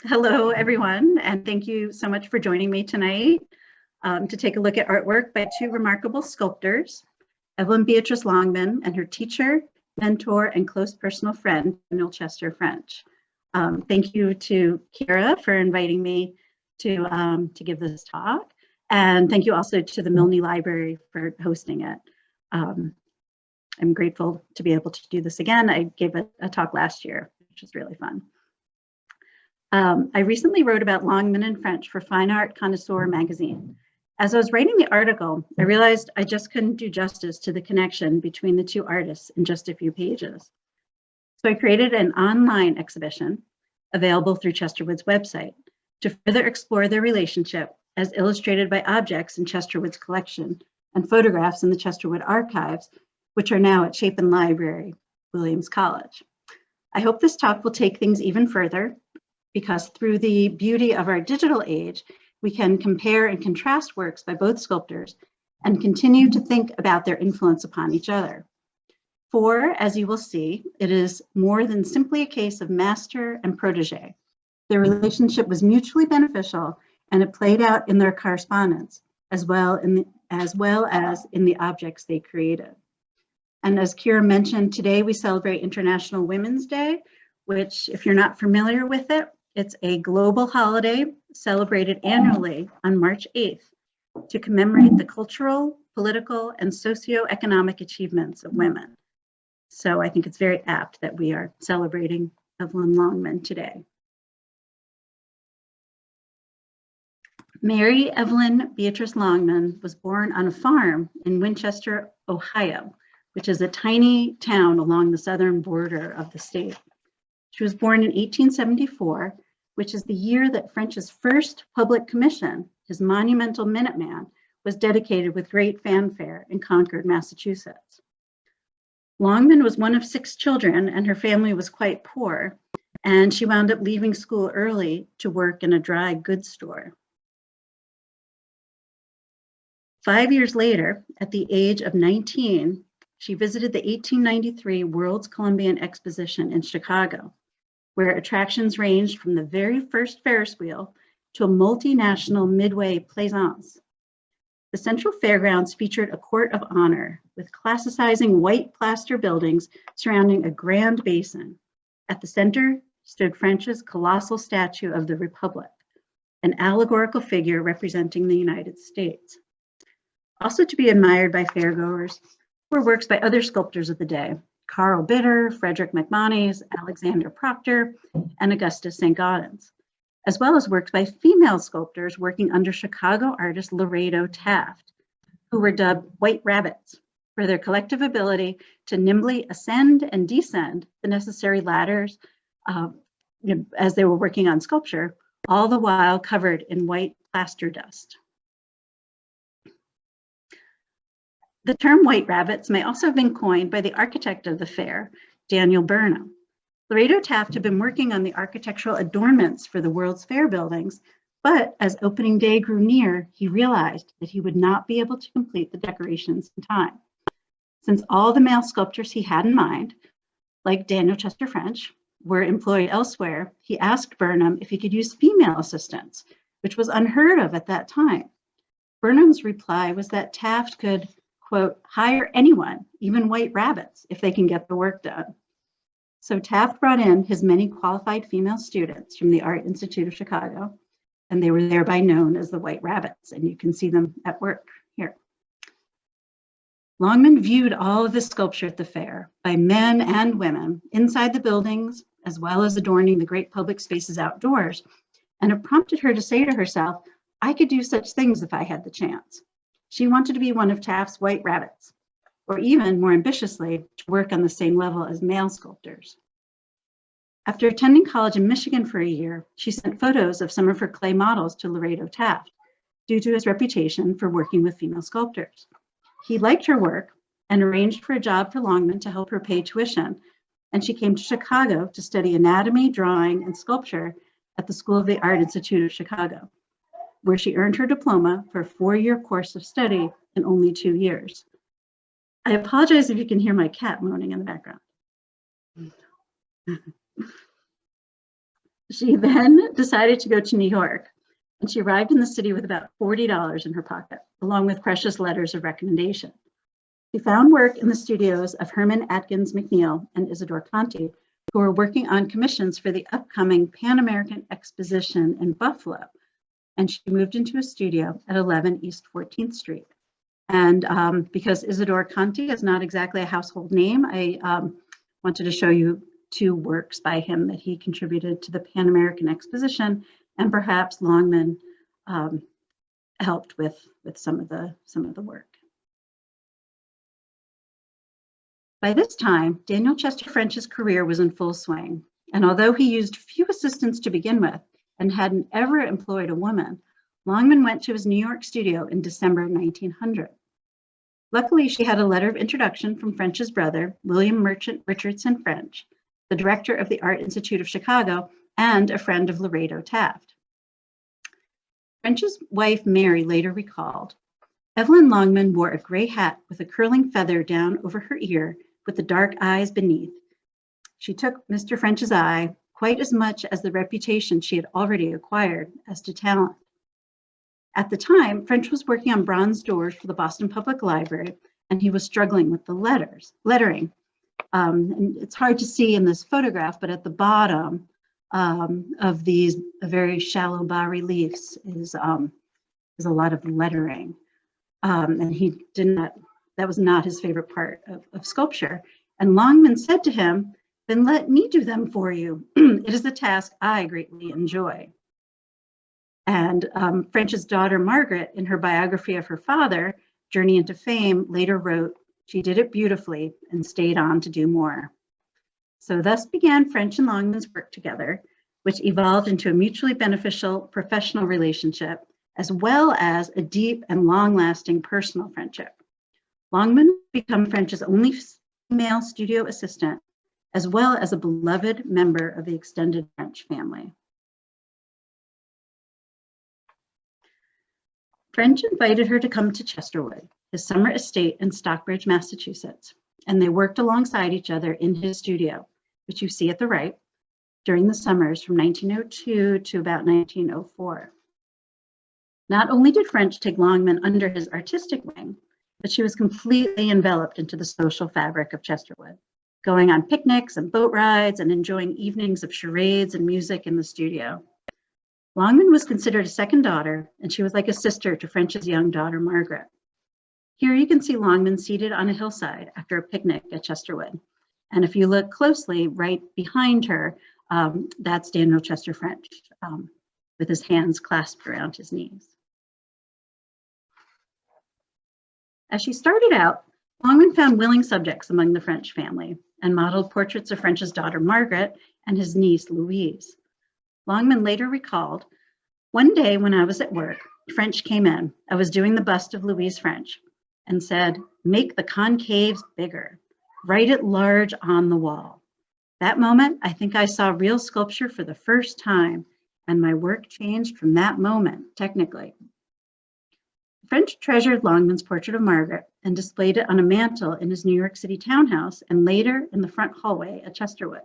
Hello, everyone, and thank you so much for joining me tonight to take a look at artwork by two remarkable sculptors, Evelyn Beatrice Longman and her teacher, mentor, and close personal friend, Daniel Chester French. Thank you to Kira for inviting me to give this talk, and thank you also to the Milne Library for hosting it. I'm grateful to be able to do this again. I gave a talk last year, which was really fun. I recently wrote about Longman and French for Fine Art Connoisseur magazine. As I was writing the article, I realized I just couldn't do justice to the connection between the two artists in just a few pages. So I created an online exhibition available through Chesterwood's website to further explore their relationship as illustrated by objects in Chesterwood's collection and photographs in the Chesterwood archives, which are now at Chapin Library, Williams College. I hope this talk will take things even further, because through the beauty of our digital age, we can compare and contrast works by both sculptors and continue to think about their influence upon each other. For, as you will see, it is more than simply a case of master and protege. Their relationship was mutually beneficial, and it played out in their correspondence, as well as in the objects they created. And as Kira mentioned, today we celebrate International Women's Day, which, if you're not familiar with it, it's a global holiday celebrated annually on March 8th to commemorate the cultural, political, and socioeconomic achievements of women. So I think it's very apt that we are celebrating Evelyn Longman today. Mary Evelyn Beatrice Longman was born on a farm in Winchester, Ohio, which is a tiny town along the southern border of the state. She was born in 1874, which is the year that French's first public commission, his monumental Minuteman, was dedicated with great fanfare in Concord, Massachusetts. Longman was one of 6 children, and her family was quite poor, and she wound up leaving school early to work in a dry goods store. 5 years later, at the age of 19, she visited the 1893 World's Columbian Exposition in Chicago, where attractions ranged from the very first Ferris wheel to a multinational midway plaisance. The Central Fairgrounds featured a court of honor with classicizing white plaster buildings surrounding a grand basin. At the center stood French's colossal statue of the Republic, an allegorical figure representing the United States. Also to be admired by fairgoers were works by other sculptors of the day: Carl Bitter, Frederick McMonnies, Alexander Proctor, and Augustus SaintGudens, as well as works by female sculptors working under Chicago artist Lorado Taft, who were dubbed White Rabbits for their collective ability to nimbly ascend and descend the necessary ladders as they were working on sculpture, all the while covered in white plaster dust. The term white rabbits may also have been coined by the architect of the fair, Daniel Burnham. Lorado Taft had been working on the architectural adornments for the World's Fair buildings, but as opening day grew near, he realized that he would not be able to complete the decorations in time. Since all the male sculptors he had in mind, like Daniel Chester French, were employed elsewhere, he asked Burnham if he could use female assistants, which was unheard of at that time. Burnham's reply was that Taft could, quote, hire anyone, even white rabbits, if they can get the work done. So Taft brought in his many qualified female students from the Art Institute of Chicago, and they were thereby known as the White Rabbits, and you can see them at work here. Longman viewed all of the sculpture at the fair by men and women inside the buildings, as well as adorning the great public spaces outdoors, and it prompted her to say to herself, I could do such things if I had the chance. She wanted to be one of Taft's White Rabbits, or even more ambitiously, to work on the same level as male sculptors. After attending college in Michigan for a year, she sent photos of some of her clay models to Lorado Taft, due to his reputation for working with female sculptors. He liked her work and arranged for a job for Longman to help her pay tuition, and she came to Chicago to study anatomy, drawing, and sculpture at the School of the Art Institute of Chicago, where she earned her diploma for a 4-year course of study in only 2 years. I apologize if you can hear my cat moaning in the background. She then decided to go to New York, and she arrived in the city with about $40 in her pocket, along with precious letters of recommendation. She found work in the studios of Herman Atkins McNeil and Isidore Conti, who were working on commissions for the upcoming Pan American Exposition in Buffalo. And she moved into a studio at 11 East 14th Street. And because Isidore Conti is not exactly a household name, I wanted to show you two works by him that he contributed to the Pan American Exposition, and perhaps Longman helped with some of the work. By this time, Daniel Chester French's career was in full swing, and although he used few assistants to begin with and hadn't ever employed a woman, Longman went to his New York studio in December 1900. Luckily, she had a letter of introduction from French's brother, William Merchant Richardson French, the director of the Art Institute of Chicago and a friend of Laredo Taft. French's wife, Mary, later recalled, Evelyn Longman wore a gray hat with a curling feather down over her ear with the dark eyes beneath. She took Mr. French's eye quite as much as the reputation she had already acquired as to talent. At the time, French was working on bronze doors for the Boston Public Library, and he was struggling with the lettering. And it's hard to see in this photograph, but at the bottom of these very shallow bas-reliefs is a lot of lettering. And he did not, that was not his favorite part of sculpture. And Longman said to him, then let me do them for you. It is a task I greatly enjoy. And French's daughter, Margaret, in her biography of her father, Journey into Fame, later wrote, she did it beautifully and stayed on to do more. So thus began French and Longman's work together, which evolved into a mutually beneficial professional relationship, as well as a deep and long-lasting personal friendship. Longman became French's only female studio assistant, as well as a beloved member of the extended French family. French invited her to come to Chesterwood, his summer estate in Stockbridge, Massachusetts, and they worked alongside each other in his studio, which you see at the right, during the summers from 1902 to about 1904. Not only did French take Longman under his artistic wing, but she was completely enveloped into the social fabric of Chesterwood, going on picnics and boat rides and enjoying evenings of charades and music in the studio. Longman was considered a second daughter, and she was like a sister to French's young daughter, Margaret. Here you can see Longman seated on a hillside after a picnic at Chesterwood. And if you look closely, right behind her, that's Daniel Chester French with his hands clasped around his knees. As she started out, Longman found willing subjects among the French family and modeled portraits of French's daughter, Margaret, and his niece, Louise. Longman later recalled, one day when I was at work, French came in. I was doing the bust of Louise French and said, make the concaves bigger, write it large on the wall. That moment, I think I saw real sculpture for the first time, and my work changed from that moment, technically. French treasured Longman's portrait of Margaret and displayed it on a mantle in his New York City townhouse and later in the front hallway at Chesterwood.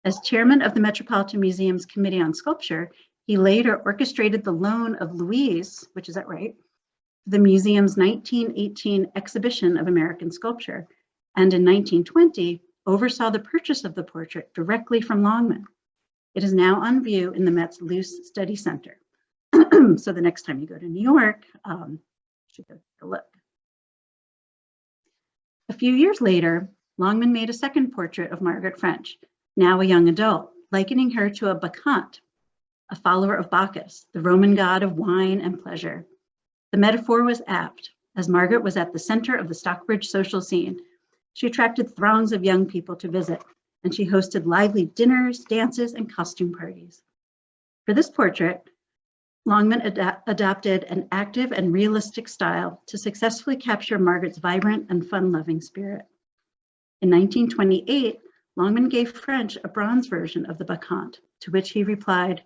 As chairman of the Metropolitan Museum's Committee on Sculpture, he later orchestrated the loan of Louise, which is at right, the museum's 1918 Exhibition of American Sculpture, and in 1920 oversaw the purchase of the portrait directly from Longman. It is now on view in the Met's Luce Study Center. So the next time you go to New York, you should go take a look. A few years later, Longman made a second portrait of Margaret French, now a young adult, likening her to a bacchante, a follower of Bacchus, the Roman god of wine and pleasure. The metaphor was apt, as Margaret was at the center of the Stockbridge social scene. She attracted throngs of young people to visit, and she hosted lively dinners, dances, and costume parties. For this portrait, Longman adopted an active and realistic style to successfully capture Margaret's vibrant and fun-loving spirit. In 1928, Longman gave French a bronze version of the bacchante, to which he replied,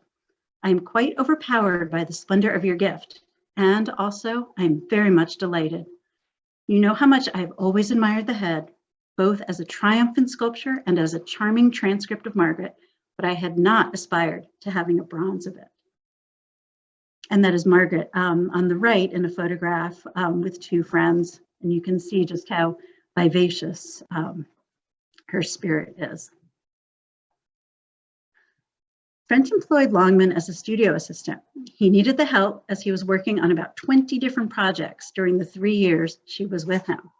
I am quite overpowered by the splendor of your gift, and also I am very much delighted. You know how much I have always admired the head, both as a triumph in sculpture and as a charming transcript of Margaret, but I had not aspired to having a bronze of it. And that is Margaret on the right in a photograph with two friends. And you can see just how vivacious her spirit is. French employed Longman as a studio assistant. He needed the help as he was working on about 20 different projects during the 3 years she was with him.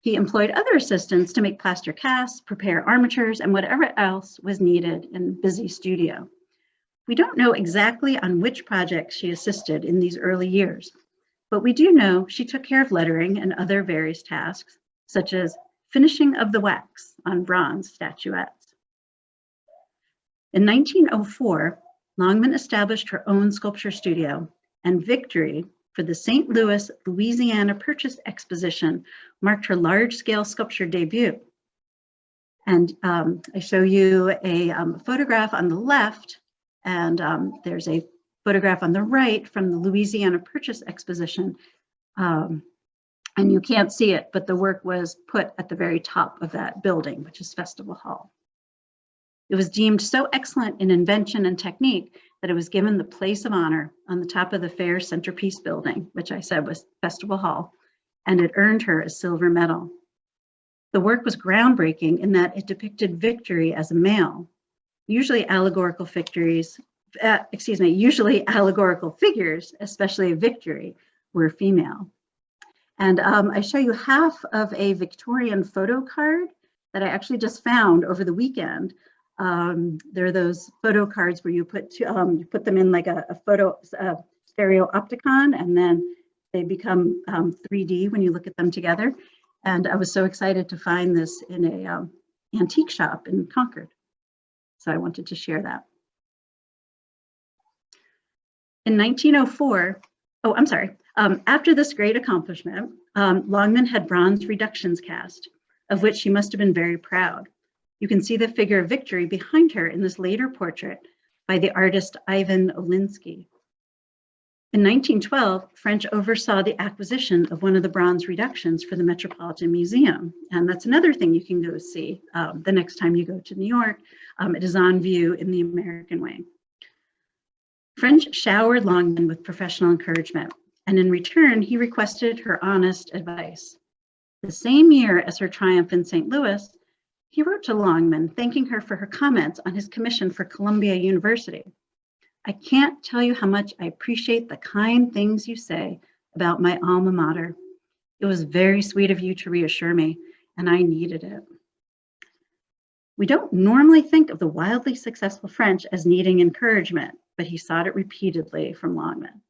He employed other assistants to make plaster casts, prepare armatures, and whatever else was needed in a busy studio. We don't know exactly on which projects she assisted in these early years, but we do know she took care of lettering and other various tasks, such as finishing of the wax on bronze statuettes. In 1904, Longman established her own sculpture studio, and victory for the St. Louis, Louisiana Purchase Exposition marked her large-scale sculpture debut. And I show you a photograph on the left, and there's a photograph on the right from the Louisiana Purchase Exposition. And you can't see it, but the work was put at the very top of that building, which is Festival Hall. It was deemed so excellent in invention and technique that it was given the place of honor on the top of the fair centerpiece building, which I said was Festival Hall, and it earned her a silver medal. The work was groundbreaking in that it depicted victory as a male. Usually allegorical figures, especially victory, were female. And I show you half of a Victorian photo card that I actually just found over the weekend. There are those photo cards where you put them in like a photo stereo opticon, and then they become 3D when you look at them together. And I was so excited to find this in a antique shop in Concord. So I wanted to share that. In 1904, after this great accomplishment, Longman had bronze reductions cast, of which she must have been very proud. You can see the figure of victory behind her in this later portrait by the artist Ivan Olinsky. In 1912, French oversaw the acquisition of one of the bronze reductions for the Metropolitan Museum. And that's another thing you can go see the next time you go to New York. It is on view in the American Wing. French showered Longman with professional encouragement, and in return, he requested her honest advice. The same year as her triumph in St. Louis, he wrote to Longman, thanking her for her comments on his commission for Columbia University. I can't tell you how much I appreciate the kind things you say about my alma mater. It was very sweet of you to reassure me, and I needed it. We don't normally think of the wildly successful French as needing encouragement, but he sought it repeatedly from Longman.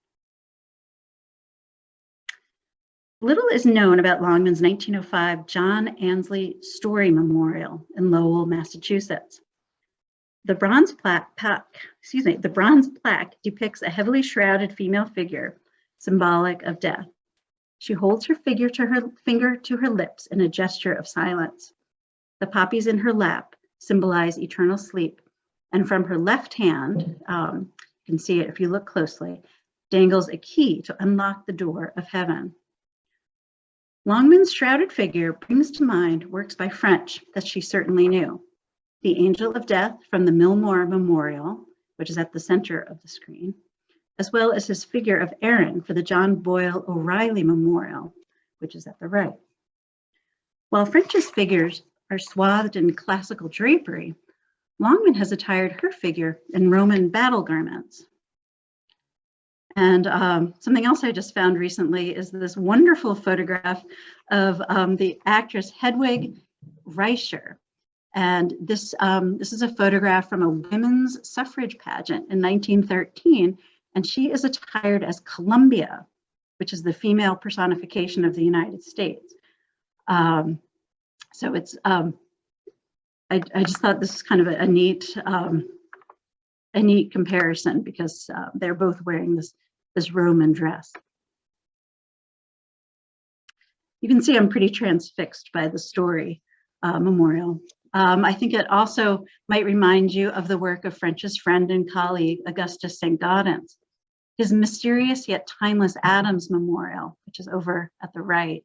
Little is known about Longman's 1905 John Ansley Story Memorial in Lowell, Massachusetts. The bronze plaque depicts a heavily shrouded female figure, symbolic of death. She holds her finger to her lips in a gesture of silence. The poppies in her lap symbolize eternal sleep, and from her left hand, you can see it if you look closely, dangles a key to unlock the door of heaven. Longman's shrouded figure brings to mind works by French that she certainly knew. The Angel of Death from the Millmore Memorial, which is at the center of the screen, as well as his figure of Aaron for the John Boyle O'Reilly Memorial, which is at the right. While French's figures are swathed in classical drapery, Longman has attired her figure in Roman battle garments. And something else I just found recently is this wonderful photograph of the actress Hedwig Reiss. And this is a photograph from a women's suffrage pageant in 1913, and she is attired as Columbia, which is the female personification of the United States. So it's, I just thought this is kind of a neat comparison because they're both wearing this Roman dress. You can see I'm pretty transfixed by the story memorial. I think it also might remind you of the work of French's friend and colleague, Augustus SaintGudens. His mysterious yet timeless Adams Memorial, which is over at the right,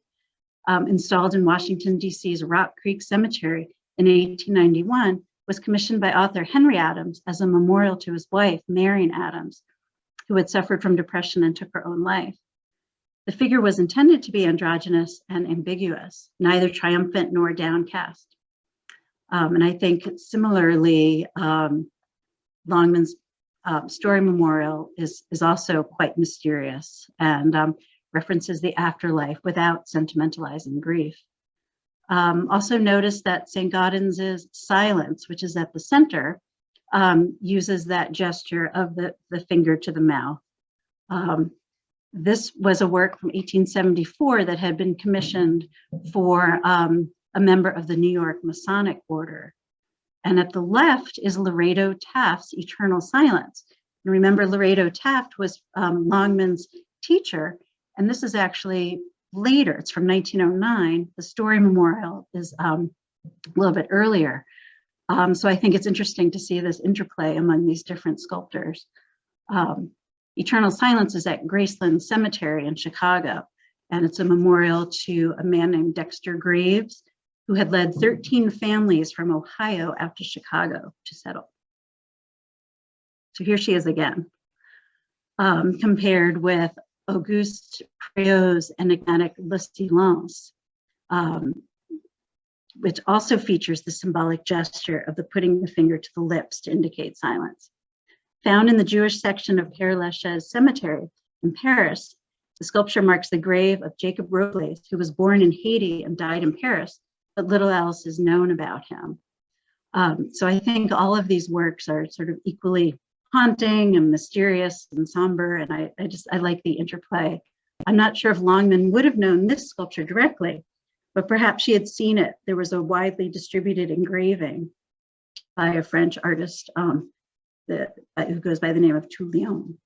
installed in Washington, D.C.'s Rock Creek Cemetery in 1891, was commissioned by author Henry Adams as a memorial to his wife, Marian Adams, who had suffered from depression and took her own life. The figure was intended to be androgynous and ambiguous, neither triumphant nor downcast. And I think similarly, Longman's story memorial is also quite mysterious and references the afterlife without sentimentalizing grief. Also notice that SaintGudens' silence, which is at the center, uses that gesture of the finger to the mouth. This was a work from 1874 that had been commissioned for a member of the New York Masonic Order. And at the left is Lorado Taft's Eternal Silence. And remember, Lorado Taft was Longman's teacher, and this is actually later. It's from 1909. The story memorial is a little bit earlier. So I think it's interesting to see this interplay among these different sculptors. Eternal Silence is at Graceland Cemetery in Chicago, and it's a memorial to a man named Dexter Graves, who had led 13 families from Ohio out to Chicago to settle. So here she is again, compared with Auguste Préaut's enigmatic Le Silence, which also features the symbolic gesture of the putting the finger to the lips to indicate silence. Found in the Jewish section of Père Lachaise Cemetery in Paris, the sculpture marks the grave of Jacob Robles, who was born in Haiti and died in Paris, but little else is known about him. So I think all of these works are sort of equally haunting and mysterious and somber, and I like the interplay. I'm not sure if Longman would have known this sculpture directly, but perhaps she had seen it. There was a widely distributed engraving by a French artist who goes by the name of Toulion.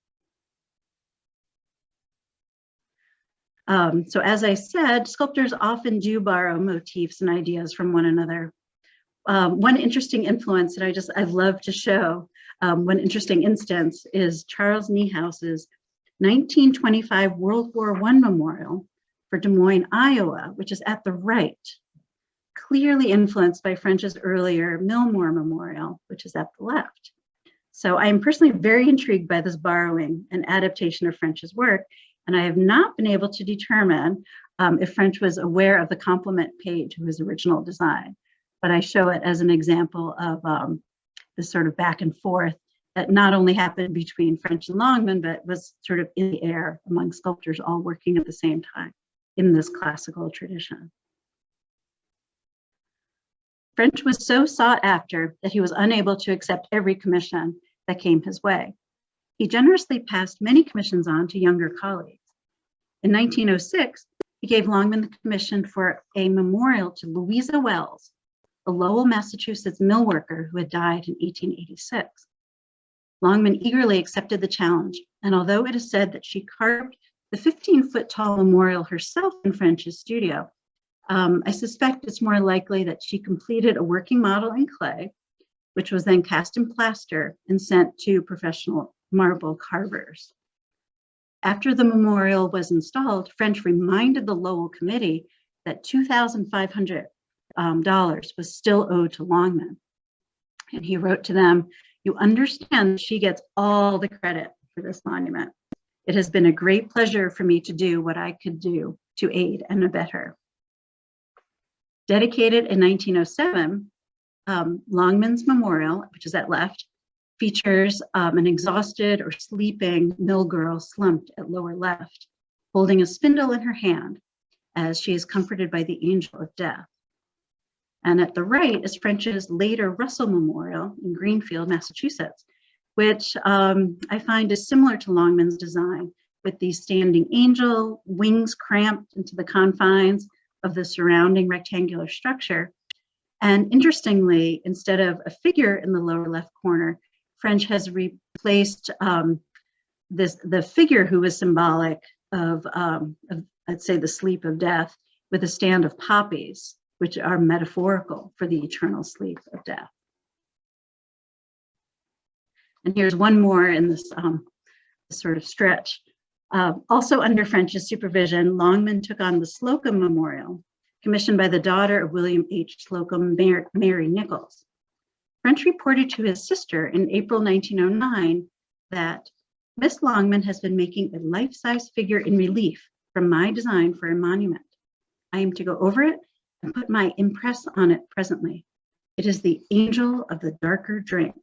So as I said, sculptors often do borrow motifs and ideas from one another. One interesting influence that I'd love to show, one interesting instance is Charles Niehaus's 1925 World War I memorial for Des Moines, Iowa, which is at the right, clearly influenced by French's earlier Millmore Memorial, which is at the left. So I am personally very intrigued by this borrowing and adaptation of French's work, and I have not been able to determine if French was aware of the complement page of his original design, but I show it as an example of this sort of back and forth that not only happened between French and Longman, but was sort of in the air among sculptors all working at the same time in this classical tradition. French was so sought after that he was unable to accept every commission that came his way. He generously passed many commissions on to younger colleagues. In 1906, he gave Longman the commission for a memorial to Louise Wells, a Lowell, Massachusetts mill worker who had died in 1886. Longman eagerly accepted the challenge, and although it is said that she carved the 15-foot tall memorial herself in French's studio, I suspect it's more likely that she completed a working model in clay, which was then cast in plaster and sent to professional marble carvers. After the memorial was installed, French reminded the Lowell Committee that $2,500 was still owed to Longman. And he wrote to them, "You understand she gets all the credit for this monument. It has been a great pleasure for me to do what I could do to aid and abet her." Dedicated in 1907, Longman's memorial, which is at left, features an exhausted or sleeping mill girl slumped at lower left, holding a spindle in her hand as she is comforted by the angel of death. And at the right is French's later Russell Memorial in Greenfield, Massachusetts, which I find is similar to Longman's design, with the standing angel, wings cramped into the confines of the surrounding rectangular structure. And interestingly, instead of a figure in the lower left corner, French has replaced the figure who was symbolic of, I'd say, the sleep of death, with a stand of poppies, which are metaphorical for the eternal sleep of death. And here's one more in this sort of stretch. Also under French's supervision, Longman took on the Slocum Memorial, commissioned by the daughter of William H. Slocum, Mary Nichols. French reported to his sister in April 1909 that Miss Longman has been making a life-size figure in relief from my design for a monument. I am to go over it and put my impress on it presently. It is the angel of the darker drink.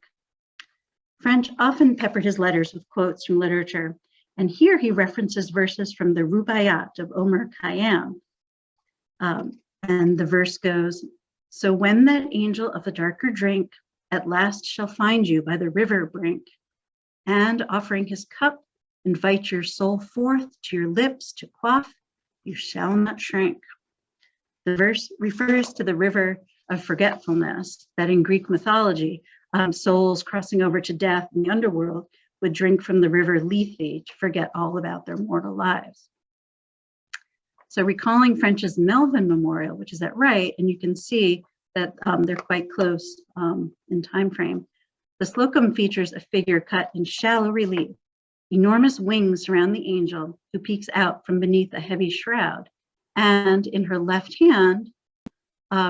French often peppered his letters with quotes from literature, and here he references verses from the Rubaiyat of Omar Khayyam. And the verse goes, "So when that angel of the darker drink at last shall find you by the river brink, and offering his cup, invite your soul forth to your lips to quaff, you shall not shrink." The verse refers to the river of forgetfulness that in Greek mythology, souls crossing over to death in the underworld would drink from the river Lethe to forget all about their mortal lives. So recalling French's Melvin Memorial, which is at right, and you can see that they're quite close in time frame. The Slocum features a figure cut in shallow relief. Enormous wings surround the angel who peeks out from beneath a heavy shroud. And in her left hand,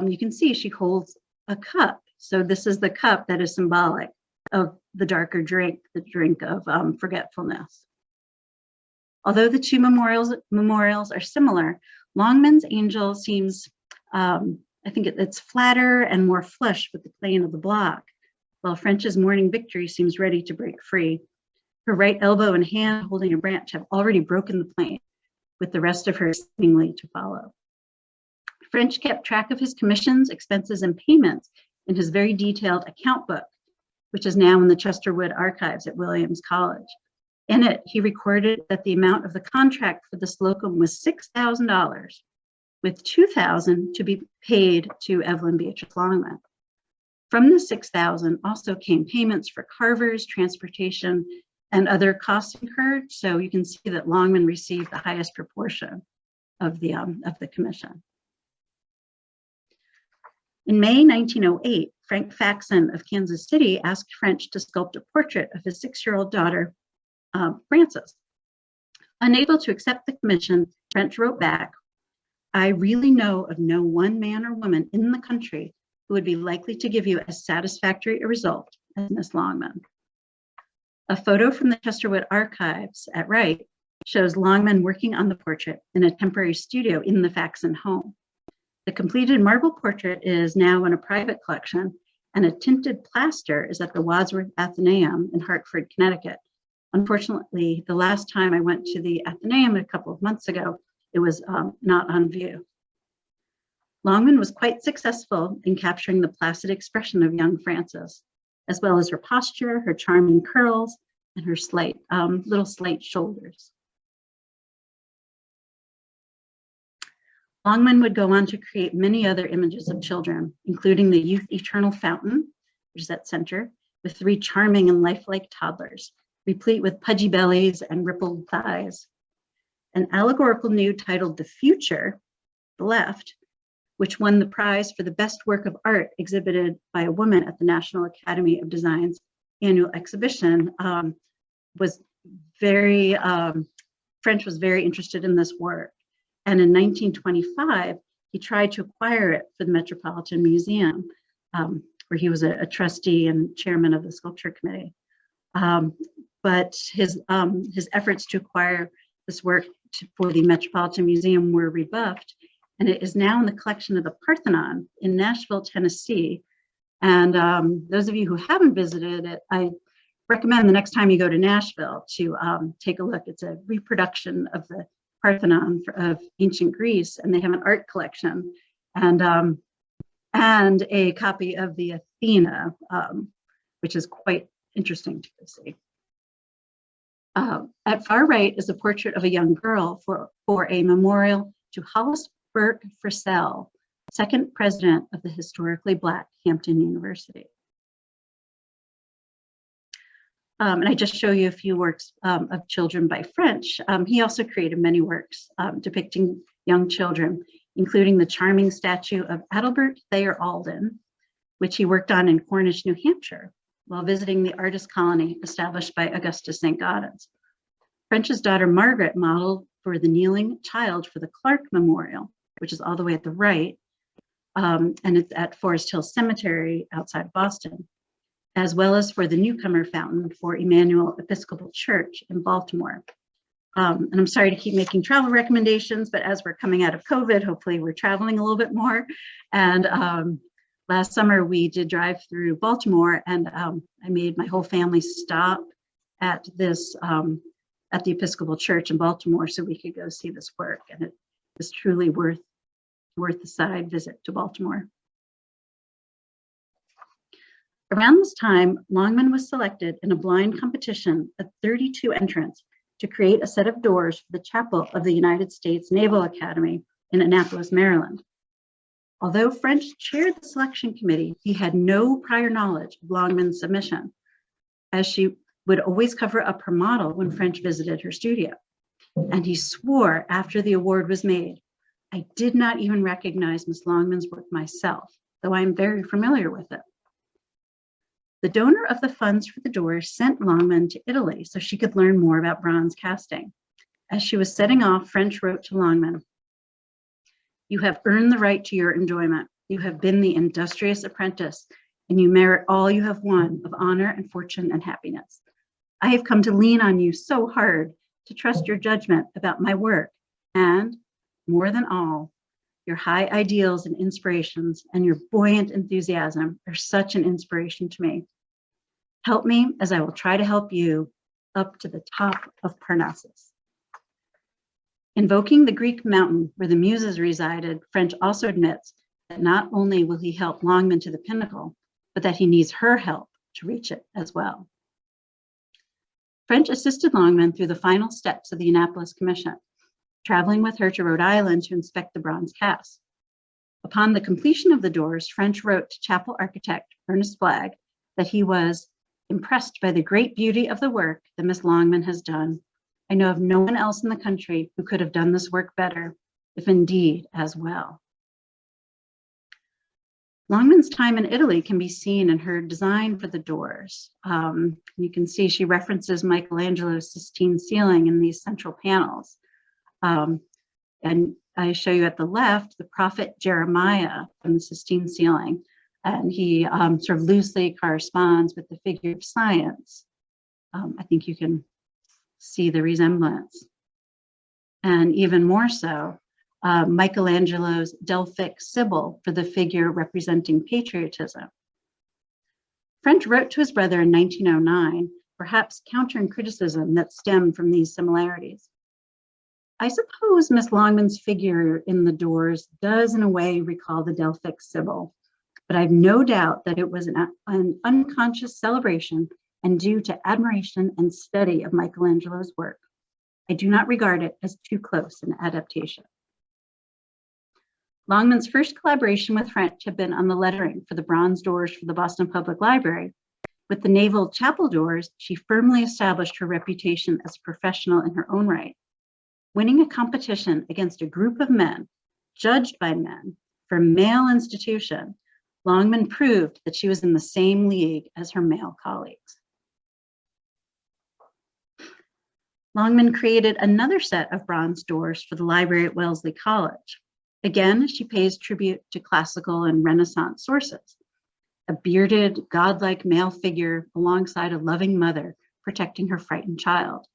you can see she holds a cup. So this is the cup that is symbolic of the darker drink, the drink of forgetfulness. Although the two memorials are similar, Longman's angel seems, I think it's flatter and more flush with the plane of the block, while French's Morning Victory seems ready to break free. Her right elbow and hand holding a branch have already broken the plane, with the rest of her seemingly to follow. French kept track of his commissions, expenses, and payments in his very detailed account book, which is now in the Chesterwood archives at Williams College. In it, he recorded that the amount of the contract for the Slocum was $6,000, with $2,000 to be paid to Evelyn Beatrice Longman. From the $6,000 also came payments for carvers, transportation, and other costs incurred. So you can see that Longman received the highest proportion of the commission. In May 1908, Frank Faxon of Kansas City asked French to sculpt a portrait of his 6-year-old daughter, Frances. Unable to accept the commission, French wrote back, "I really know of no one man or woman in the country who would be likely to give you as satisfactory a result as Miss Longman." A photo from the Chesterwood archives at Wright shows Longman working on the portrait in a temporary studio in the Faxon home. The completed marble portrait is now in a private collection, and a tinted plaster is at the Wadsworth Athenaeum in Hartford, Connecticut. Unfortunately, the last time I went to the Athenaeum a couple of months ago, it was not on view. Longman was quite successful in capturing the placid expression of young Frances, as well as her posture, her charming curls, and her little slight shoulders. Longman would go on to create many other images of children, including the Youth Eternal Fountain, which is at center, with 3 charming and lifelike toddlers, replete with pudgy bellies and rippled thighs. An allegorical nude titled The Future, the left, which won the prize for the best work of art exhibited by a woman at the National Academy of Design's annual exhibition, was very, French was very interested in this work. And in 1925, he tried to acquire it for the Metropolitan Museum, where he was a trustee and chairman of the sculpture committee. But his efforts to acquire this work for the Metropolitan Museum were rebuffed, and it is now in the collection of the Parthenon in Nashville, Tennessee. And those of you who haven't visited it, I recommend the next time you go to Nashville to take a look. It's a reproduction of the Parthenon of ancient Greece, and they have an art collection and a copy of the Athena, which is quite interesting to see. At far right is a portrait of a young girl for a memorial to Hollis Burke Frisell, second president of the historically Black Hampton University. And I just show you a few works of children by French. He also created many works depicting young children, including the charming statue of Adelbert Thayer Alden, which he worked on in Cornish, New Hampshire, while visiting the artist colony established by Augustus SaintGudens. French's daughter Margaret modeled for the kneeling child for the Clark Memorial, which is all the way at the right, and it's at Forest Hill Cemetery outside Boston. as well as for the newcomer fountain for Emmanuel Episcopal Church in Baltimore. And I'm sorry to keep making travel recommendations, but as we're coming out of COVID, hopefully we're traveling a little bit more. And last summer we did drive through Baltimore, and I made my whole family stop at this at the Episcopal Church in Baltimore so we could go see this work, and it is truly worth the side visit to Baltimore. Around this time, Longman was selected in a blind competition at 32 entrants to create a set of doors for the chapel of the United States Naval Academy in Annapolis, Maryland. Although French chaired the selection committee, he had no prior knowledge of Longman's submission, as she would always cover up her model when French visited her studio. And he swore after the award was made, "I did not even recognize Miss Longman's work myself, though I am very familiar with it." The donor of the funds for the doors sent Longman to Italy so she could learn more about bronze casting. As she was setting off, French wrote to Longman, "You have earned the right to your enjoyment. You have been the industrious apprentice, and you merit all you have won of honor and fortune and happiness. I have come to lean on you so hard to trust your judgment about my work, and more than all, your high ideals and inspirations and your buoyant enthusiasm are such an inspiration to me. Help me as I will try to help you up to the top of Parnassus." Invoking the Greek mountain where the Muses resided, French also admits that not only will he help Longman to the pinnacle, but that he needs her help to reach it as well. French assisted Longman through the final steps of the Annapolis Commission, traveling with her to Rhode Island to inspect the bronze cast. Upon the completion of the doors, French wrote to chapel architect Ernest Flagg that he was impressed by the great beauty of the work that Miss Longman has done. "I know of no one else in the country who could have done this work better, if indeed as well." Longman's time in Italy can be seen in her design for the doors. You can see she references Michelangelo's Sistine ceiling in these central panels. And I show you at the left, the prophet Jeremiah from the Sistine ceiling. And he sort of loosely corresponds with the figure of science. I think you can see the resemblance. And even more so, Michelangelo's Delphic Sibyl for the figure representing patriotism. French wrote to his brother in 1909, perhaps countering criticism that stemmed from these similarities. "I suppose Miss Longman's figure in the doors does in a way recall the Delphic Sibyl, but I've no doubt that it was an unconscious celebration and due to admiration and study of Michelangelo's work. I do not regard it as too close an adaptation." Longman's first collaboration with French had been on the lettering for the bronze doors for the Boston Public Library. With the Naval Chapel doors, she firmly established her reputation as a professional in her own right. Winning a competition against a group of men, judged by men, for male institution, Longman proved that she was in the same league as her male colleagues. Longman created another set of bronze doors for the library at Wellesley College. Again, she pays tribute to classical and Renaissance sources. A bearded, godlike male figure alongside a loving mother protecting her frightened child.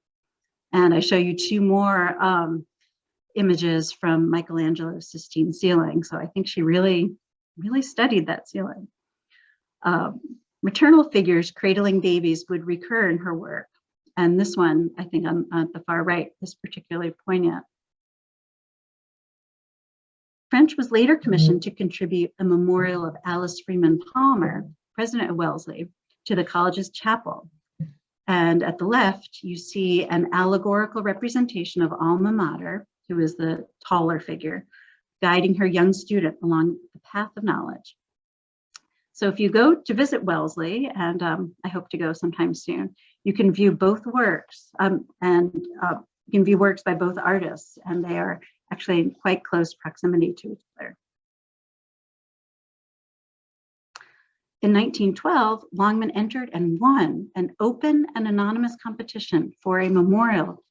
And I show you two more images from Michelangelo's Sistine ceiling. So I think she really studied that ceiling. Maternal figures cradling babies would recur in her work. And this one, I think on the far right, is particularly poignant. French was later commissioned to contribute a memorial of Alice Freeman Palmer, president of Wellesley, to the college's chapel. And at the left, you see an allegorical representation of Alma Mater, who is the taller figure, guiding her young student along the path of knowledge. So if you go to visit Wellesley, and I hope to go sometime soon, you can view both works, you can view works by both artists, and they are actually in quite close proximity to each other. In 1912, Longman entered and won an open and anonymous competition for a memorial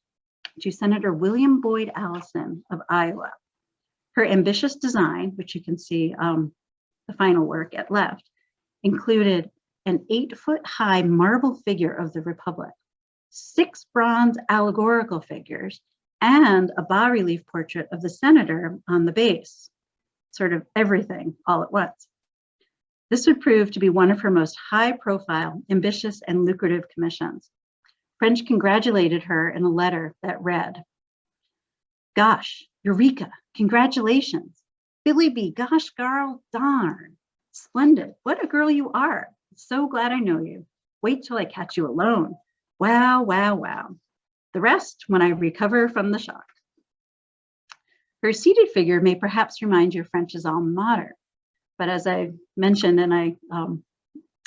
to Senator William Boyd Allison of Iowa. Her ambitious design, which you can see the final work at left, included an 8-foot-high marble figure of the Republic, 6 bronze allegorical figures, and a bas-relief portrait of the senator on the base, sort of everything all at once. This would prove to be one of her most high-profile, ambitious, and lucrative commissions. French congratulated her in a letter that read, "Gosh, Eureka, congratulations. Billy B, gosh, girl, darn. Splendid, what a girl you are. So glad I know you. Wait till I catch you alone. Wow, wow, wow. The rest when I recover from the shock." Her seated figure may perhaps remind you of French's alma mater. But as I mentioned and I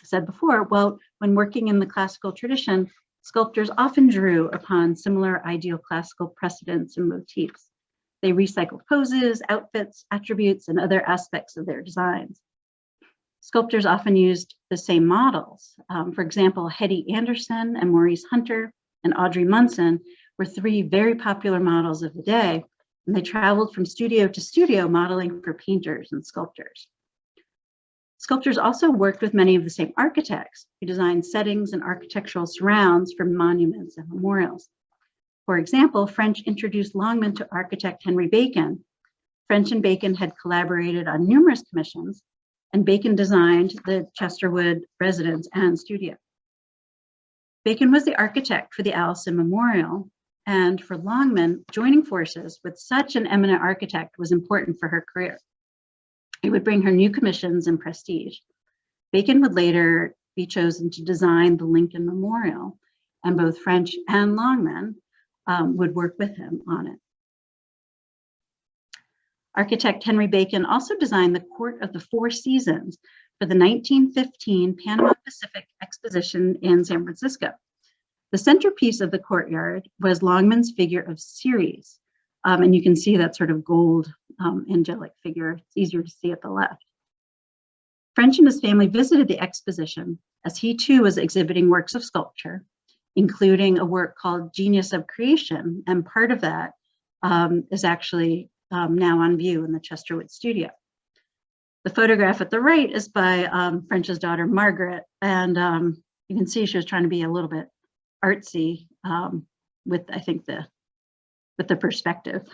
said before, well, when working in the classical tradition, sculptors often drew upon similar ideal classical precedents and motifs. They recycled poses, outfits, attributes, and other aspects of their designs. Sculptors often used the same models. For example, Hetty Anderson and Maurice Hunter and Audrey Munson were 3 very popular models of the day, and they traveled from studio to studio modeling for painters and sculptors. Sculptors also worked with many of the same architects who designed settings and architectural surrounds for monuments and memorials. For example, French introduced Longman to architect Henry Bacon. French and Bacon had collaborated on numerous commissions, and Bacon designed the Chesterwood residence and studio. Bacon was the architect for the Allison Memorial, and for Longman, joining forces with such an eminent architect was important for her career. It would bring her new commissions and prestige. Bacon would later be chosen to design the Lincoln Memorial, and both French and Longman would work with him on it. Architect Henry Bacon also designed the Court of the Four Seasons for the 1915 Panama Pacific Exposition in San Francisco. The centerpiece of the courtyard was Longman's figure of Ceres, and you can see that sort of gold angelic figure. It's easier to see at the left. French and his family visited the exposition as he too was exhibiting works of sculpture, including a work called Genius of Creation, and part of that is actually now on view in the Chesterwood studio. The photograph at the right is by French's daughter, Margaret, and you can see she was trying to be a little bit artsy with, I think, with the perspective.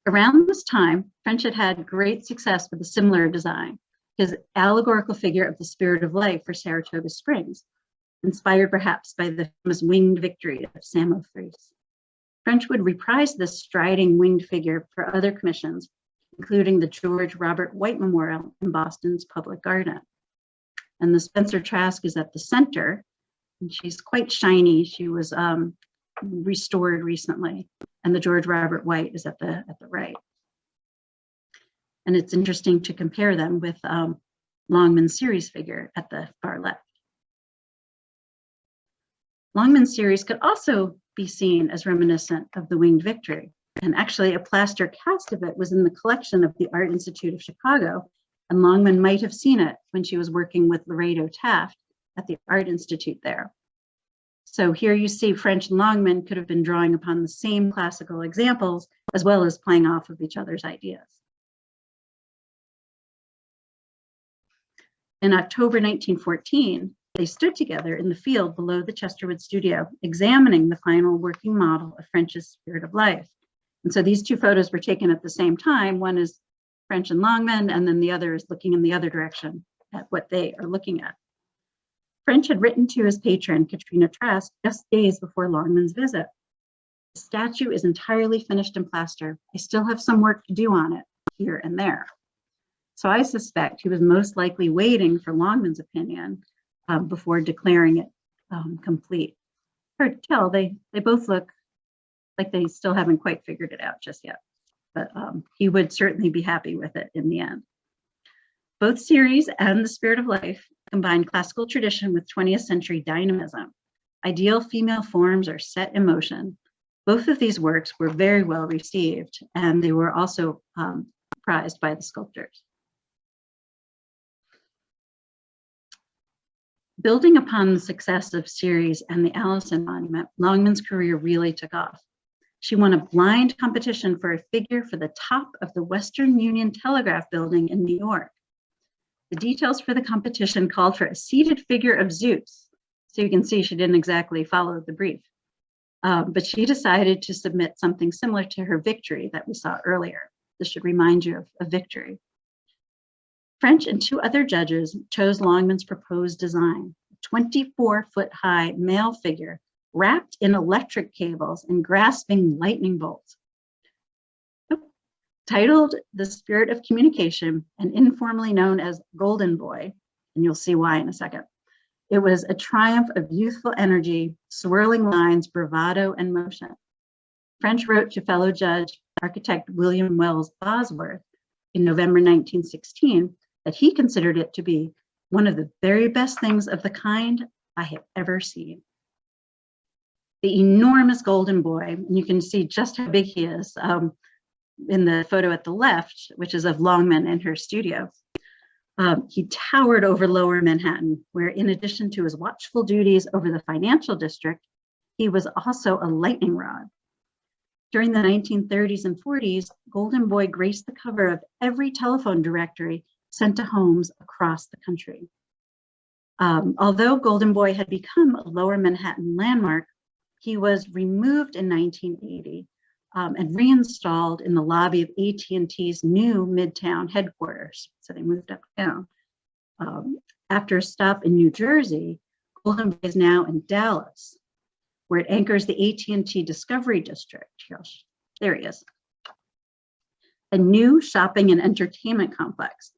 Around this time, French had had great success with a similar design, his allegorical figure of the Spirit of Life for Saratoga Springs, inspired perhaps by the famous winged victory of Samothrace. French would reprise this striding winged figure for other commissions, including the George Robert White Memorial in Boston's Public Garden. And the Spencer Trask is at the center, and she's quite shiny. She was restored recently, and the George Robert White is at the right. And it's interesting to compare them with Longman's Ceres figure at the far left. Longman's Ceres could also be seen as reminiscent of the Winged Victory. And actually a plaster cast of it was in the collection of the Art Institute of Chicago, and Longman might have seen it when she was working with Laredo Taft at the Art Institute there. So here you see French and Longman could have been drawing upon the same classical examples as well as playing off of each other's ideas. In October 1914, they stood together in the field below the Chesterwood studio, examining the final working model of French's Spirit of Life. And so these two photos were taken at the same time. One is French and Longman, and then the other is looking in the other direction at what they are looking at. French had written to his patron, Katrina Trask, just days before Longman's visit. The statue is entirely finished in plaster. I still have some work to do on it here and there. So I suspect he was most likely waiting for Longman's opinion before declaring it complete. Hard to tell, they both look like they still haven't quite figured it out just yet, but he would certainly be happy with it in the end. Both Ceres and the Spirit of Life combine classical tradition with 20th century dynamism. Ideal female forms are set in motion. Both of these works were very well received, and they were also prized by the sculptors. Building upon the success of Ceres and the Allison Monument, Longman's career really took off. She won a blind competition for a figure for the top of the Western Union Telegraph Building in New York. The details for the competition called for a seated figure of Zeus. So you can see she didn't exactly follow the brief. But she decided to submit something similar to her victory that we saw earlier. This should remind you of victory. French and 2 other judges chose Longman's proposed design, a 24-foot-high male figure wrapped in electric cables and grasping lightning bolts. Titled The Spirit of Communication and informally known as Golden Boy, and you'll see why in a second. It was a triumph of youthful energy, swirling lines, bravado, and motion. French wrote to fellow judge, architect William Wells Bosworth in November 1916 that he considered it to be one of the very best things of the kind I have ever seen. The enormous Golden Boy, and you can see just how big he is in the photo at the left, which is of Longman in her studio. He towered over Lower Manhattan, where in addition to his watchful duties over the financial district, he was also a lightning rod. During the 1930s and 40s, Golden Boy graced the cover of every telephone directory sent to homes across the country. Although Golden Boy had become a Lower Manhattan landmark, he was removed in 1980 and reinstalled in the lobby of AT&T's new Midtown headquarters. So they moved uptown. After a stop in New Jersey, Golden Boy is now in Dallas, where it anchors the AT&T Discovery District. There he is. A new shopping and entertainment complex.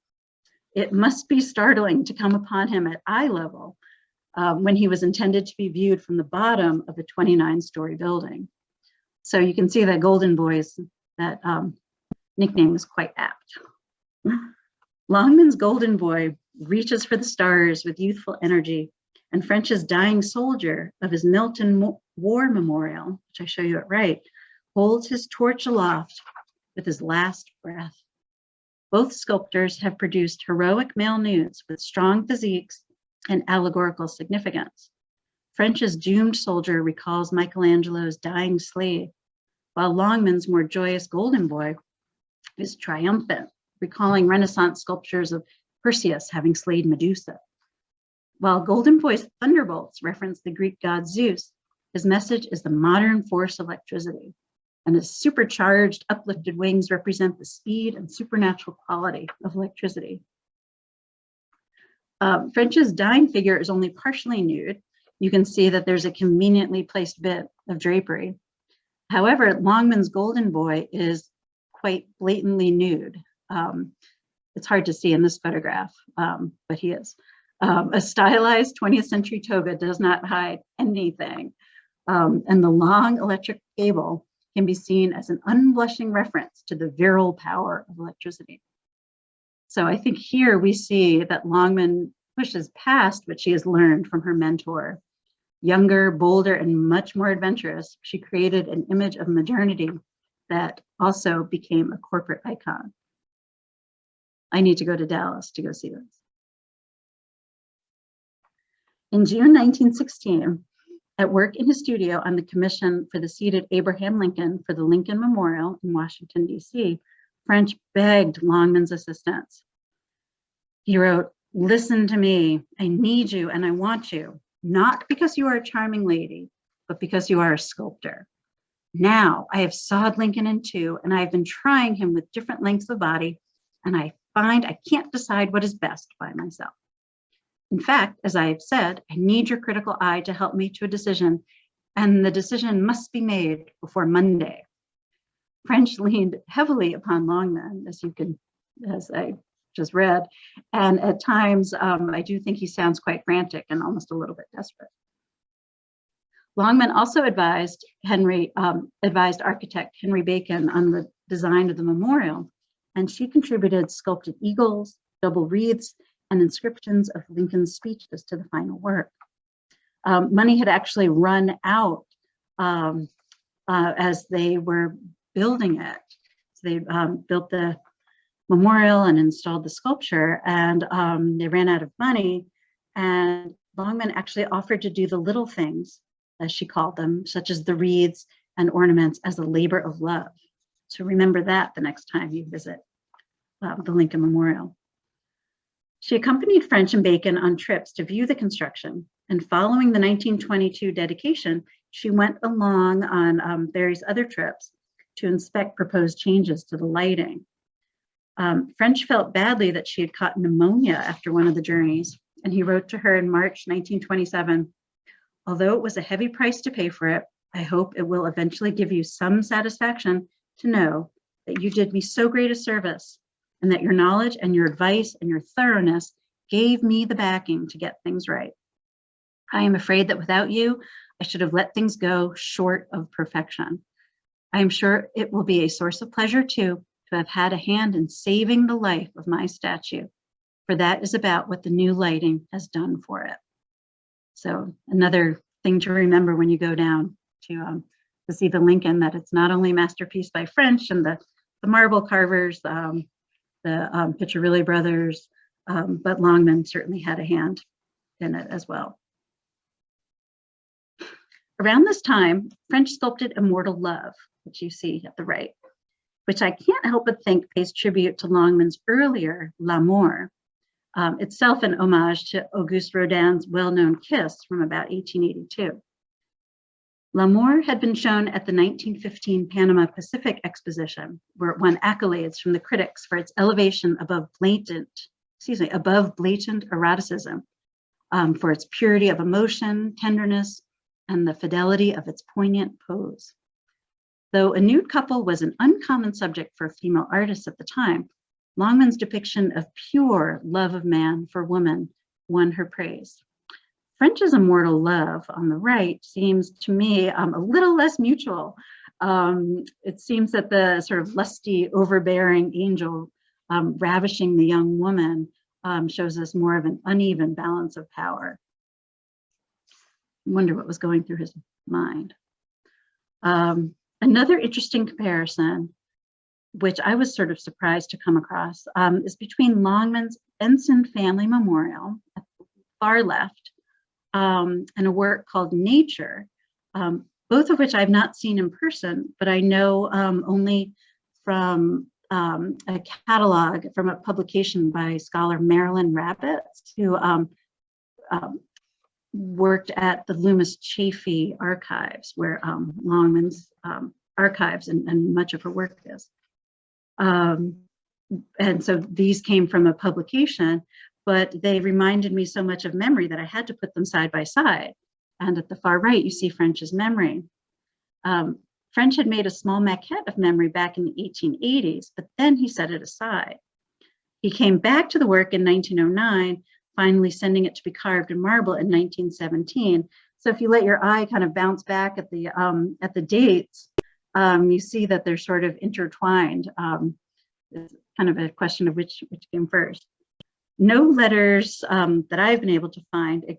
It must be startling to come upon him at eye level when he was intended to be viewed from the bottom of a 29-story building. So you can see that Golden Boy's, that nickname is quite apt. Longman's Golden Boy reaches for the stars with youthful energy, and French's dying soldier of his Milton War Memorial, which I show you at right, holds his torch aloft with his last breath. Both sculptors have produced heroic male nudes with strong physiques and allegorical significance. French's doomed soldier recalls Michelangelo's dying slave, while Longman's more joyous Golden Boy is triumphant, recalling Renaissance sculptures of Perseus having slayed Medusa. While Golden Boy's thunderbolts reference the Greek god Zeus, his message is the modern force of electricity, and his supercharged, uplifted wings represent the speed and supernatural quality of electricity. French's dying figure is only partially nude. You can see that there's a conveniently placed bit of drapery. However, Longman's Golden Boy is quite blatantly nude. It's hard to see in this photograph, but he is. A stylized 20th century toga does not hide anything. And the long electric cable can be seen as an unblushing reference to the virile power of electricity. So I think here we see that Longman pushes past what she has learned from her mentor. Younger, bolder, and much more adventurous, she created an image of modernity that also became a corporate icon. I need to go to Dallas to go see this. In June 1916, at work in his studio on the commission for the seated Abraham Lincoln for the Lincoln Memorial in Washington, D.C., French begged Longman's assistance. He wrote, "Listen to me, I need you and I want you. Not because you are a charming lady, but because you are a sculptor. Now I have sawed Lincoln in two, and I've been trying him with different lengths of body, and I find I can't decide what is best by myself. In fact, as I have said, I need your critical eye to help me to a decision, and the decision must be made before Monday." French leaned heavily upon Longman, as I just read, and at times I do think he sounds quite frantic and almost a little bit desperate. Longman also advised architect Henry Bacon on the design of the memorial, and she contributed sculpted eagles, double wreaths, and inscriptions of Lincoln's speeches to the final work. Money had actually run out as they were building it. So they built the memorial and installed the sculpture, and they ran out of money, and Longman actually offered to do the little things, as she called them, such as the wreaths and ornaments, as a labor of love. So remember that the next time you visit the Lincoln Memorial. She accompanied French and Bacon on trips to view the construction, and following the 1922 dedication, she went along on various other trips to inspect proposed changes to the lighting. French felt badly that she had caught pneumonia after one of the journeys, and he wrote to her in March 1927, "Although it was a heavy price to pay for it, I hope it will eventually give you some satisfaction to know that you did me so great a service, and that your knowledge and your advice and your thoroughness gave me the backing to get things right. I am afraid that without you, I should have let things go short of perfection. I am sure it will be a source of pleasure too, to have had a hand in saving the life of my statue, for that is about what the new lighting has done for it." So another thing to remember when you go down to see the Lincoln, that it's not only a masterpiece by French and the marble carvers, the Piccirilli brothers, but Longman certainly had a hand in it as well. Around this time, French sculpted Immortal Love, which you see at the right, which I can't help but think pays tribute to Longman's earlier L'Amour, itself an homage to Auguste Rodin's well-known Kiss from about 1882. L'Amour had been shown at the 1915 Panama Pacific Exposition, where it won accolades from the critics for its elevation above blatant eroticism, for its purity of emotion, tenderness, and the fidelity of its poignant pose. Though a nude couple was an uncommon subject for female artists at the time, Longman's depiction of pure love of man for woman won her praise. French's Immortal Love on the right seems to me a little less mutual. It seems that the sort of lusty, overbearing angel ravishing the young woman shows us more of an uneven balance of power. I wonder what was going through his mind. Another interesting comparison, which I was sort of surprised to come across, is between Longman's Ensign Family Memorial at the far left and a work called Nature, both of which I've not seen in person, but I know only from a catalog from a publication by scholar Marilyn Rabbits, who worked at the Loomis Chaffee archives, where Longman's archives and much of her work is. And so these came from a publication, but they reminded me so much of memory that I had to put them side by side. And at the far right, you see French's memory. French had made a small maquette of memory back in the 1880s, but then he set it aside. He came back to the work in 1909, finally sending it to be carved in marble in 1917. So if you let your eye kind of bounce back at the dates, you see that they're sort of intertwined. It's kind of a question of which came first. No letters that I've been able to find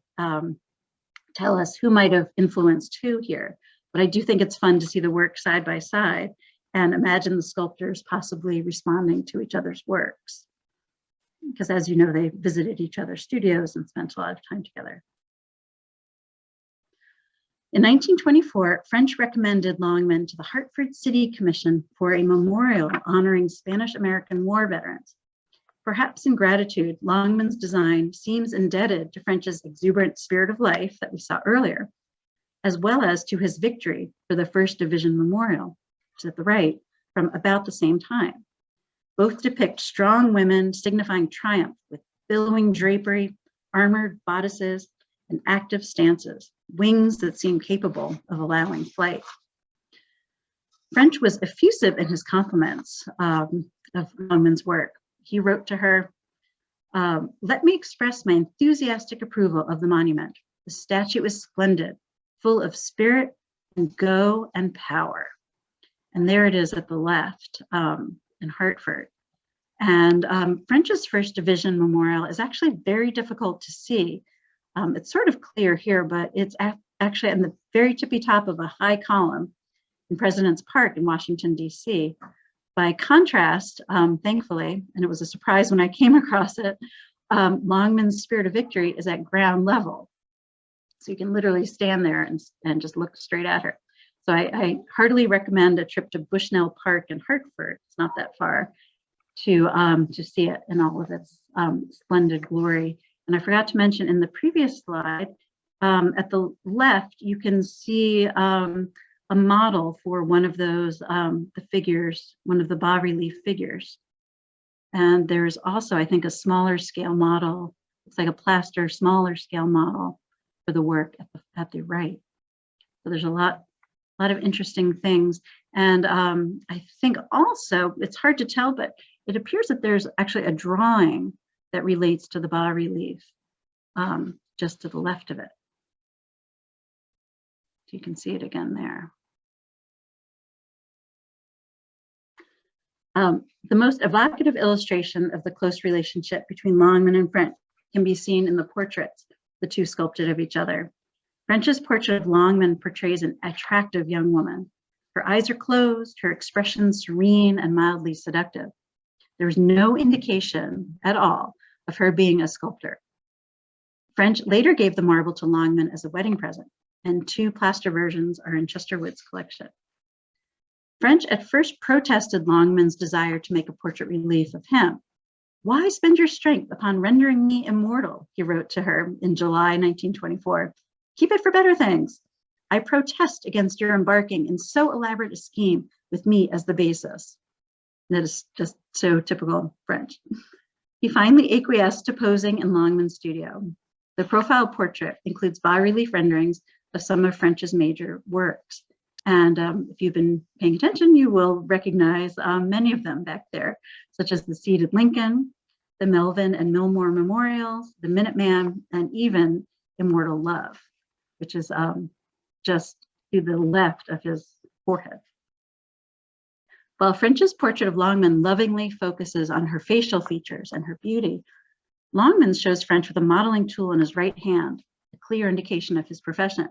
tell us who might have influenced who here, but I do think it's fun to see the work side by side and imagine the sculptors possibly responding to each other's works. Because as you know, they visited each other's studios and spent a lot of time together. In 1924, French recommended Longman to the Hartford City Commission for a memorial honoring Spanish-American War veterans. Perhaps in gratitude, Longman's design seems indebted to French's exuberant spirit of life that we saw earlier, as well as to his victory for the 1st Division Memorial, which is at the right, from about the same time. Both depict strong women signifying triumph with billowing drapery, armored bodices, and active stances, wings that seem capable of allowing flight. French was effusive in his compliments of Longman's work. He wrote to her, "Let me express my enthusiastic approval of the monument. The statue is splendid, full of spirit and go and power." And there it is at the left in Hartford. And French's 1st Division Memorial is actually very difficult to see. It's sort of clear here, but it's actually on the very tippy top of a high column in President's Park in Washington, D.C. By contrast, thankfully, and it was a surprise when I came across it, Longman's Spirit of Victory is at ground level. So you can literally stand there and just look straight at her. So I heartily recommend a trip to Bushnell Park in Hartford, it's not that far, to see it in all of its splendid glory. And I forgot to mention in the previous slide, at the left, you can see a model for one of those, the figures, one of the bas-relief figures. And there's also, I think, a smaller scale model. It's like a plaster, smaller scale model for the work at the right. So there's a lot of interesting things. And I think also, it's hard to tell, but it appears that there's actually a drawing that relates to the bas-relief, just to the left of it. So you can see it again there. The most evocative illustration of the close relationship between Longman and French can be seen in the portraits the two sculpted of each other. French's portrait of Longman portrays an attractive young woman. Her eyes are closed, her expression serene and mildly seductive. There is no indication at all of her being a sculptor. French later gave the marble to Longman as a wedding present, and two plaster versions are in Chesterwood's collection. French at first protested Longman's desire to make a portrait relief of him. "Why spend your strength upon rendering me immortal?" he wrote to her in July 1924. "Keep it for better things. I protest against your embarking in so elaborate a scheme with me as the basis." That is just so typical French. He finally acquiesced to posing in Longman's studio. The profile portrait includes bas-relief renderings of some of French's major works. And if you've been paying attention, you will recognize many of them back there, such as the Seated Lincoln, the Melvin and Millmore Memorials, the Minuteman, and even Immortal Love, which is just to the left of his forehead. While French's portrait of Longman lovingly focuses on her facial features and her beauty, Longman's shows French with a modeling tool in his right hand, a clear indication of his profession.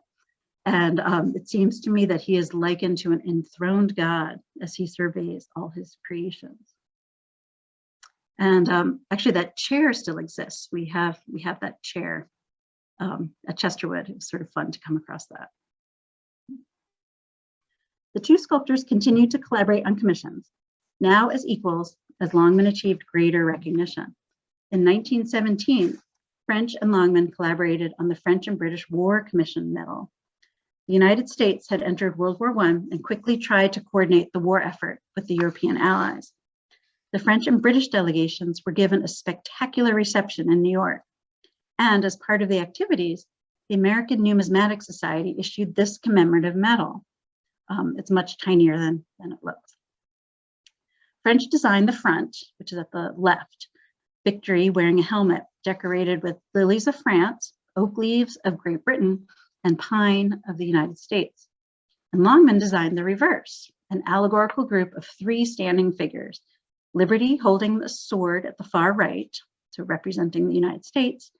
And it seems to me that he is likened to an enthroned god as he surveys all his creations. And actually, that chair still exists. We have that chair at Chesterwood. It was sort of fun to come across that. The two sculptors continued to collaborate on commissions, now as equals as Longman achieved greater recognition. In 1917, French and Longman collaborated on the French and British War Commission Medal. The United States had entered World War I and quickly tried to coordinate the war effort with the European allies. The French and British delegations were given a spectacular reception in New York. And as part of the activities, the American Numismatic Society issued this commemorative medal. It's much tinier than it looks. French designed the front, which is at the left, Victory wearing a helmet decorated with lilies of France, oak leaves of Great Britain, and pine of the United States. And Longman designed the reverse, an allegorical group of three standing figures, Liberty holding the sword at the far right, so representing the United States,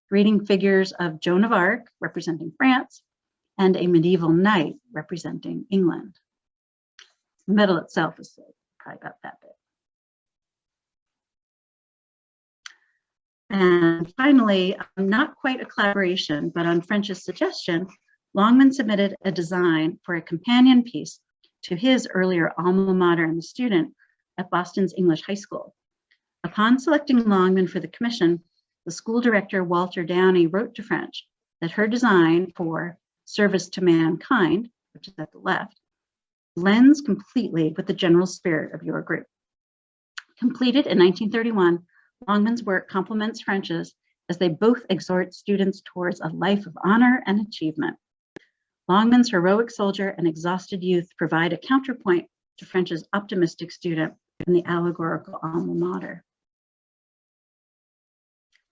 greeting figures of Joan of Arc, representing France, and a medieval knight representing England. The medal itself is probably about that big. And finally, not quite a collaboration, but on French's suggestion, Longman submitted a design for a companion piece to his earlier alma mater and student at Boston's English High School. Upon selecting Longman for the commission, the school director, Walter Downey, wrote to French that her design for Service to Mankind, which is at the left, blends completely with the general spirit of your group. Completed in 1931, Longman's work complements French's as they both exhort students towards a life of honor and achievement. Longman's heroic soldier and exhausted youth provide a counterpoint to French's optimistic student in the allegorical alma mater.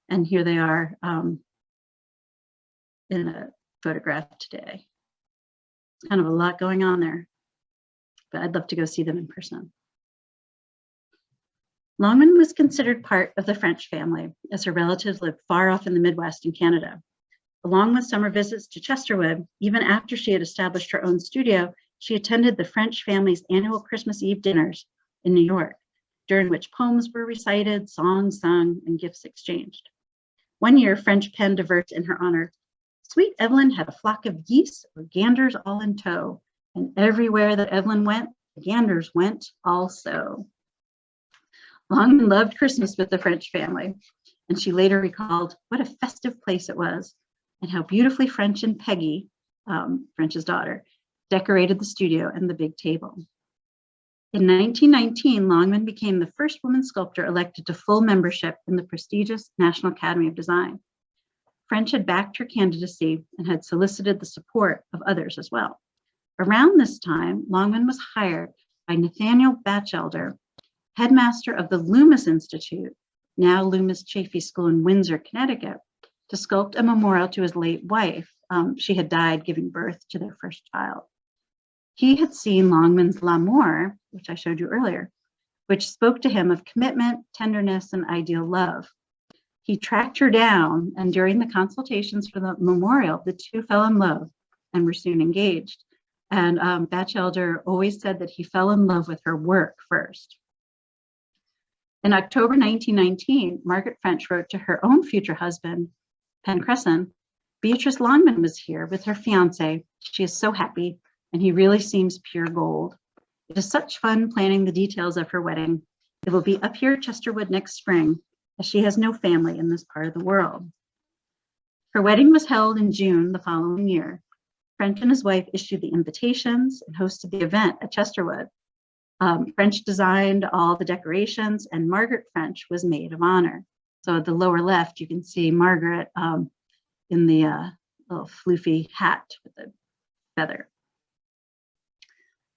And here they are in a photograph today. It's kind of a lot going on there, but I'd love to go see them in person. Longman was considered part of the French family, as her relatives lived far off in the Midwest in Canada. Along with summer visits to Chesterwood, even after she had established her own studio, she attended the French family's annual Christmas Eve dinners in New York, during which poems were recited, songs sung, and gifts exchanged. One year, French penned a verse in her honor. Sweet Evelyn had a flock of geese or ganders all in tow, and everywhere that Evelyn went, the ganders went also. Longman loved Christmas with the French family. And she later recalled what a festive place it was and how beautifully French and Peggy, French's daughter, decorated the studio and the big table. In 1919, Longman became the first woman sculptor elected to full membership in the prestigious National Academy of Design. French had backed her candidacy and had solicited the support of others as well. Around this time, Longman was hired by Nathaniel Batchelder, headmaster of the Loomis Institute, now Loomis Chaffee School in Windsor, Connecticut, to sculpt a memorial to his late wife. She had died giving birth to their first child. He had seen Longman's L'Amour, which I showed you earlier, which spoke to him of commitment, tenderness, and ideal love. He tracked her down, and during the consultations for the memorial, the two fell in love and were soon engaged. And Batchelder always said that he fell in love with her work first. In October 1919, Margaret French wrote to her own future husband, Pencresson, "Beatrice Longman was here with her fiance. She is so happy, and he really seems pure gold. It is such fun planning the details of her wedding. It will be up here at Chesterwood next spring, as she has no family in this part of the world." Her wedding was held in June the following year. French and his wife issued the invitations and hosted the event at Chesterwood. French designed all the decorations, and Margaret French was maid of honor. So at the lower left, you can see Margaret in the little floofy hat with the feather.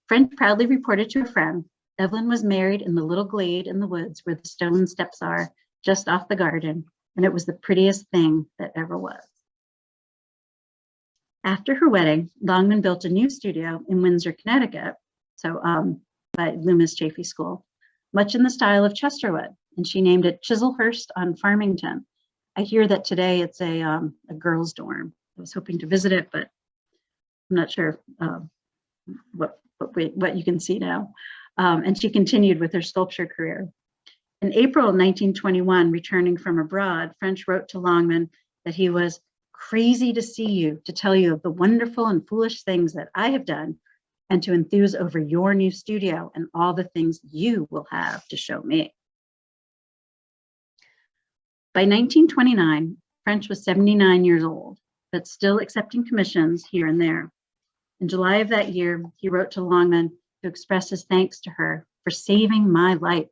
French proudly reported to a friend, Evelyn was married in the little glade in the woods where the stone steps are, just off the garden, and it was the prettiest thing that ever was. After her wedding, Longman built a new studio in Windsor, Connecticut, so by Loomis Chaffee School, much in the style of Chesterwood, and she named it Chislehurst on Farmington. I hear that today it's a girls' dorm. I was hoping to visit it, but I'm not sure what you can see now. And she continued with her sculpture career. In April 1921, returning from abroad, French wrote to Longman that he was crazy to see you, to tell you of the wonderful and foolish things that I have done, and to enthuse over your new studio and all the things you will have to show me. By 1929, French was 79 years old, but still accepting commissions here and there. In July of that year, he wrote to Longman to express his thanks to her for saving my life.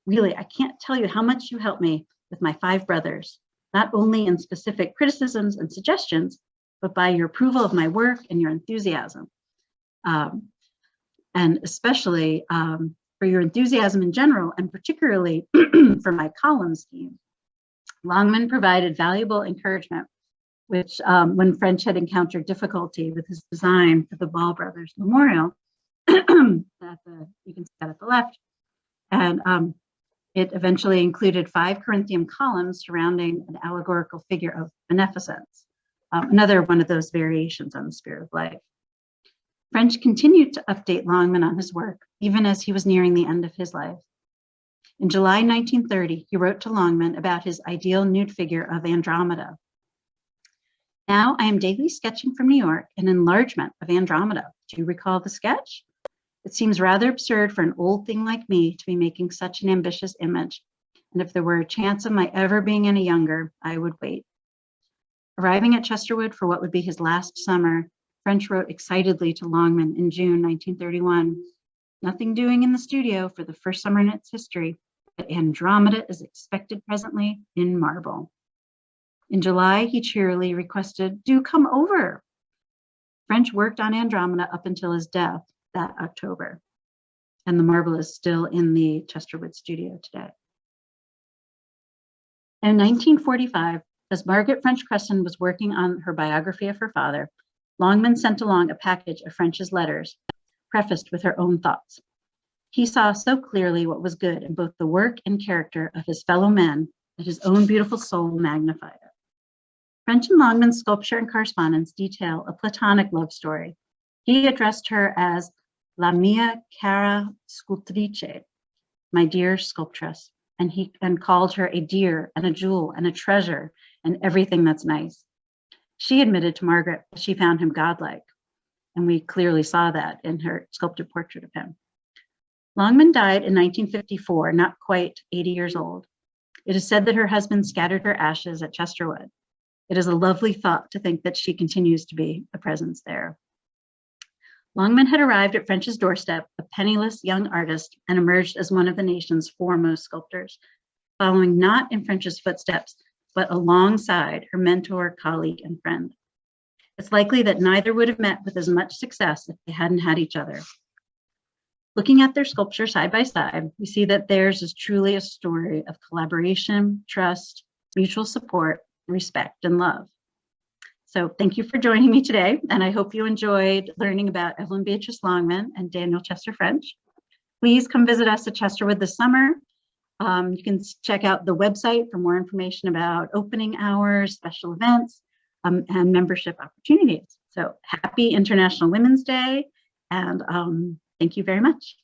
Really, I can't tell you how much you helped me with my 5 brothers, not only in specific criticisms and suggestions, but by your approval of my work and your enthusiasm. And especially for your enthusiasm in general, and particularly for my column scheme. Longman provided valuable encouragement, which when French had encountered difficulty with his design for the Ball Brothers Memorial, you can see that at the left, and it eventually included 5 Corinthian columns surrounding an allegorical figure of beneficence, another one of those variations on the spirit of life. French continued to update Longman on his work, even as he was nearing the end of his life. In July 1930, he wrote to Longman about his ideal nude figure of Andromeda. "Now I am daily sketching from New York an enlargement of Andromeda. Do you recall the sketch? It seems rather absurd for an old thing like me to be making such an ambitious image, and if there were a chance of my ever being any younger, I would wait." Arriving at Chesterwood for what would be his last summer, French wrote excitedly to Longman in June 1931, "Nothing doing in the studio for the first summer in its history, but Andromeda is expected presently in marble." In July, he cheerily requested, "Do come over." French worked on Andromeda up until his death that October, and the marble is still in the Chesterwood studio today. In 1945, as Margaret French Cresson was working on her biography of her father, Longman sent along a package of French's letters, prefaced with her own thoughts. He saw so clearly what was good in both the work and character of his fellow men that his own beautiful soul magnified it. French and Longman's sculpture and correspondence detail a platonic love story. He addressed her as "La mia cara scultrice," my dear sculptress, and called her a dear and a jewel and a treasure and everything that's nice. She admitted to Margaret that she found him godlike, and we clearly saw that in her sculpted portrait of him. Longman died in 1954, not quite 80 years old. It is said that her husband scattered her ashes at Chesterwood. It is a lovely thought to think that she continues to be a presence there. Longman had arrived at French's doorstep, a penniless young artist, and emerged as one of the nation's foremost sculptors, following not in French's footsteps, but alongside her mentor, colleague, and friend. It's likely that neither would have met with as much success if they hadn't had each other. Looking at their sculpture side by side, we see that theirs is truly a story of collaboration, trust, mutual support, respect, and love. So thank you for joining me today, and I hope you enjoyed learning about Evelyn Beatrice Longman and Daniel Chester French. Please come visit us at Chesterwood this summer. You can check out the website for more information about opening hours, special events, and membership opportunities. So happy International Women's Day, and thank you very much.